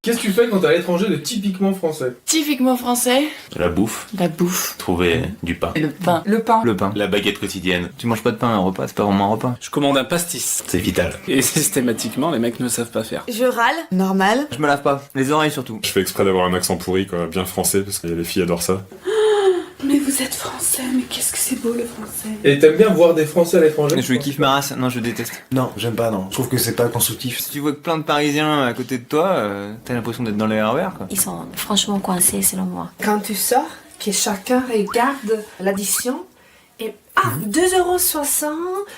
Qu'est-ce que tu fais quand t'es à l'étranger de typiquement français? Typiquement français, La bouffe, la bouffe, trouver du pain. le pain. Le pain. Le pain. La baguette quotidienne, Tu manges pas de pain à un repas, c'est pas vraiment un repas. Je commande un pastis. c'est vital. Et systématiquement, les mecs ne savent pas faire. Je râle. Normal. Je me lave pas, les oreilles surtout. Je fais exprès d'avoir un accent pourri, quoi, bien français, parce que les filles adorent ça. Mais vous êtes français, mais qu'est-ce que c'est beau le français. Et t'aimes bien voir des Français à l'étranger? Je kiffe ma race, non je déteste. Non, j'aime pas, non. Je trouve que c'est pas constructif. Si tu vois que plein de Parisiens à côté de toi, t'as l'impression d'être dans les RER quoi. Ils sont franchement coincés selon moi. Quand tu sors, que chacun regarde l'addition et 2,60 €.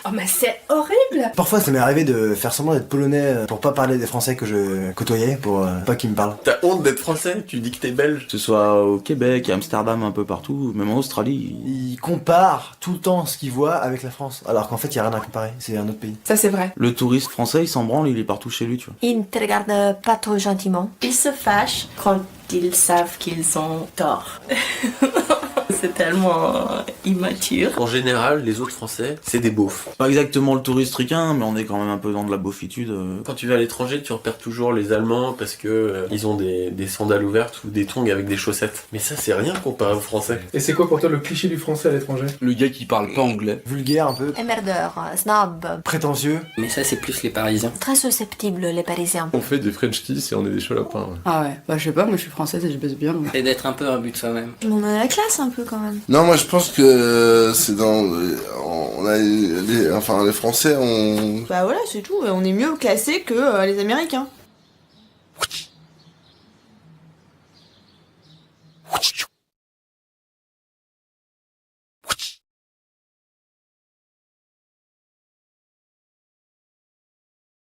Oh mais c'est horrible. Parfois, ça m'est arrivé de faire semblant d'être polonais pour pas parler des Français que je côtoyais, pour pas qu'ils me parlent. T'as honte d'être français? Tu dis que t'es belge? Que ce soit au Québec, à Amsterdam, un peu partout, même en Australie. Ils comparent tout le temps ce qu'ils voient avec la France, alors qu'en fait, il y a rien à comparer. C'est un autre pays. Ça c'est vrai. Le touriste français, il s'en branle, il est partout chez lui, tu vois. Ils ne te regardent pas trop gentiment. Ils se fâchent quand ils savent qu'ils ont tort. C'est tellement immature. En général, les autres français, c'est des beaufs. Pas exactement le touriste ricain, mais on est quand même un peu dans de la beaufitude. Quand tu vas à l'étranger, tu repères toujours les Allemands parce que ils ont des sandales ouvertes ou des tongs avec des chaussettes. Mais ça, c'est rien comparé aux Français. Et c'est quoi pour toi le cliché du français à l'étranger? Le gars qui parle pas anglais. Vulgaire un peu, Emmerdeur, snob, prétentieux. Mais ça, c'est plus les Parisiens. très susceptibles les Parisiens. On fait des French kiss et on est des chalopins. Ah ouais, bah je sais pas, moi je suis française et je baisse bien. Donc. Et d'être un peu un but de soi-même. On a la classe un peu quand même. Non, moi je pense que c'est dans... On a les Français, on... Bah voilà, c'est tout, on est mieux classés que les Américains.